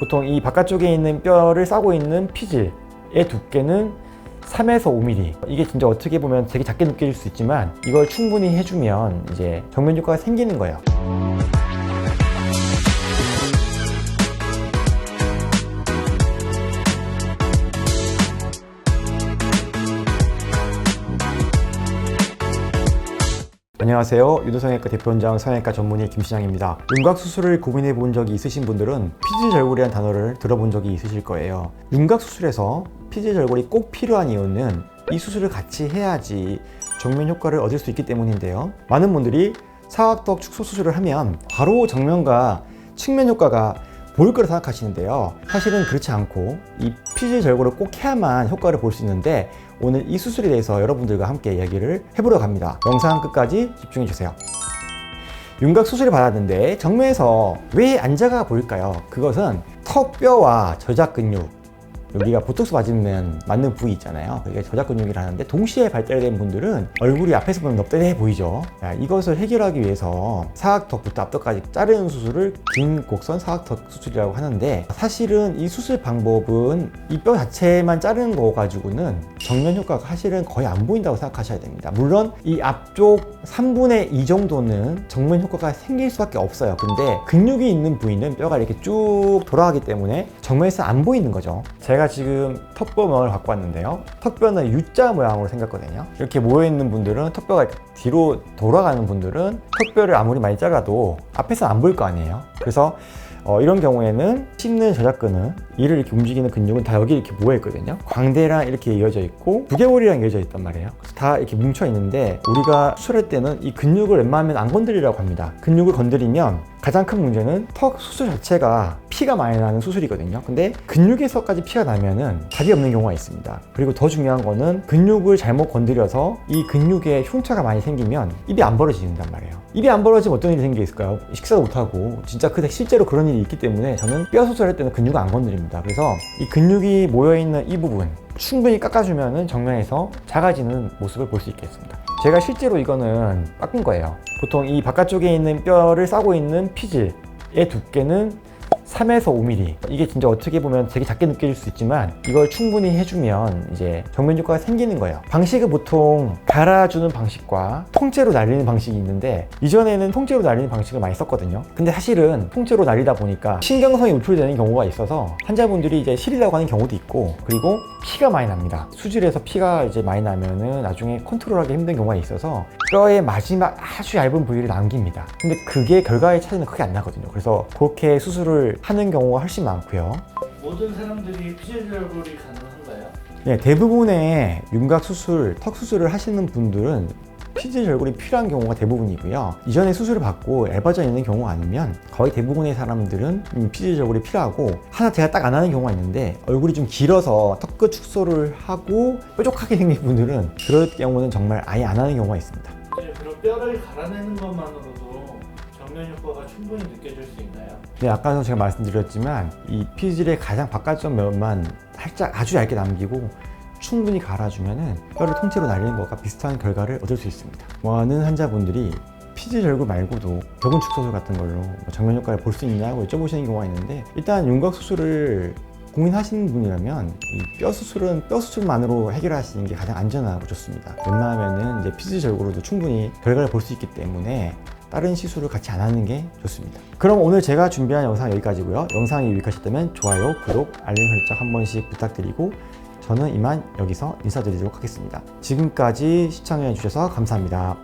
보통 이 바깥쪽에 있는 뼈를 싸고 있는 피질의 두께는 3에서 5mm. 이게 진짜 어떻게 보면 되게 작게 느껴질 수 있지만 이걸 충분히 해주면 이제 정면 효과가 생기는 거예요. 안녕하세요. 유도성형외과 대표원장 성형외과 전문의 김신양입니다. 윤곽 수술을 고민해 본 적이 있으신 분들은 피지절골이라는 단어를 들어본 적이 있으실 거예요. 윤곽 수술에서 피지절골이 꼭 필요한 이유는 이 수술을 같이 해야지 정면 효과를 얻을 수 있기 때문인데요. 많은 분들이 사각턱 축소 수술을 하면 바로 정면과 측면 효과가 보일 거라 생각하시는데요. 사실은 그렇지 않고 이 피지절골을 꼭 해야만 효과를 볼 수 있는데 오늘 이 수술에 대해서 여러분들과 함께 이야기를 해보려고 합니다. 영상 끝까지 집중해 주세요. 윤곽 수술을 받았는데 정면에서 왜 안 작아 보일까요? 그것은 턱뼈와 저작 근육, 여기가 보톡스 맞는 부위 있잖아요. 그게 저작 근육이라는데 동시에 발달된 분들은 얼굴이 앞에서 보면 넙대대해 보이죠. 이것을 해결하기 위해서 사각턱부터 앞턱까지 자르는 수술을 긴 곡선 사각턱 수술이라고 하는데, 사실은 이 수술 방법은 이 뼈 자체만 자르는 거 가지고는 정면 효과가 사실은 거의 안 보인다고 생각하셔야 됩니다. 물론 이 앞쪽 3분의 2 정도는 정면 효과가 생길 수밖에 없어요. 근데 근육이 있는 부위는 뼈가 이렇게 쭉 돌아가기 때문에 정면에서 안 보이는 거죠. 제가 지금 턱뼈 모양을 갖고 왔는데요. 턱뼈는 U자 모양으로 생겼거든요. 이렇게 모여있는 분들은, 턱뼈가 뒤로 돌아가는 분들은 턱뼈를 아무리 많이 잘라도 앞에서 안 보일 거 아니에요. 그래서 이런 경우에는 씹는 저작근은, 이를 이렇게 움직이는 근육은 다 여기 이렇게 모여있거든요. 광대랑 이렇게 이어져 있고 두개골이랑 이어져 있단 말이에요. 그래서 다 이렇게 뭉쳐 있는데 우리가 수술할 때는 이 근육을 웬만하면 안 건드리라고 합니다. 근육을 건드리면 가장 큰 문제는 턱 수술 자체가 피가 많이 나는 수술이거든요. 근데 근육에서까지 피가 나면은 답이 없는 경우가 있습니다. 그리고 더 중요한 거는 근육을 잘못 건드려서 이 근육에 흉터가 많이 생기면 입이 안 벌어진단 말이에요. 입이 안 벌어지면 어떤 일이 생기겠을까요? 식사도 못하고. 진짜 실제로 그런 일이 있기 때문에 저는 뼈 수술할 때는 근육을 안 건드립니다. 그래서 이 근육이 모여있는 이 부분 충분히 깎아주면은 정면에서 작아지는 모습을 볼 수 있겠습니다. 제가 실제로 이거는 깎은 거예요. 보통 이 바깥쪽에 있는 뼈를 싸고 있는 피질의 두께는 3에서 5mm. 이게 진짜 어떻게 보면 되게 작게 느껴질 수 있지만 이걸 충분히 해주면 이제 정면 효과가 생기는 거예요. 방식은 보통 갈아주는 방식과 통째로 날리는 방식이 있는데, 이전에는 통째로 날리는 방식을 많이 썼거든요. 근데 사실은 통째로 날리다 보니까 신경성이 노출되는 경우가 있어서 환자분들이 이제 시리라고 하는 경우도 있고, 그리고 피가 많이 납니다. 수질에서 피가 이제 많이 나면은 나중에 컨트롤하기 힘든 경우가 있어서 뼈의 마지막 아주 얇은 부위를 남깁니다. 근데 그게 결과의 차이는 크게 안 나거든요. 그래서 그렇게 수술을 하는 경우가 훨씬 많고요. 모든 사람들이 피지절골이 가능한가요? 네, 대부분의 윤곽 수술, 턱 수술을 하시는 분들은 피지절골이 필요한 경우가 대부분이고요. 이전에 수술을 받고 얇아져 있는 경우가 아니면 거의 대부분의 사람들은 피지절골이 필요하고, 하나 제가 딱 안 하는 경우가 있는데 얼굴이 좀 길어서 턱끝 축소를 하고 뾰족하게 생긴 분들은 그럴 경우는 정말 아예 안 하는 경우가 있습니다. 그럼 뼈를 갈아내는 것만으로도 정면 효과가 충분히 느껴질 수 있나요? 네, 아까도 제가 말씀드렸지만 이 피질의 가장 바깥쪽 면만 살짝 아주 얇게 남기고 충분히 갈아주면은 뼈를 통째로 날리는 것과 비슷한 결과를 얻을 수 있습니다. 많은 환자분들이 피지절골 말고도 벽은 축소술 같은 걸로 정면 효과를 볼 수 있냐고 여쭤보시는 경우가 있는데, 일단 윤곽 수술을 고민하시는 분이라면 이 뼈 수술은 뼈 수술만으로 해결하시는 게 가장 안전하고 좋습니다. 웬만하면은 이제 피지절골로도 충분히 결과를 볼 수 있기 때문에 다른 시술을 같이 안 하는 게 좋습니다. 그럼 오늘 제가 준비한 영상 여기까지고요. 영상이 유익하셨다면 좋아요, 구독, 알림 설정 한 번씩 부탁드리고 저는 이만 여기서 인사드리도록 하겠습니다. 지금까지 시청해 주셔서 감사합니다.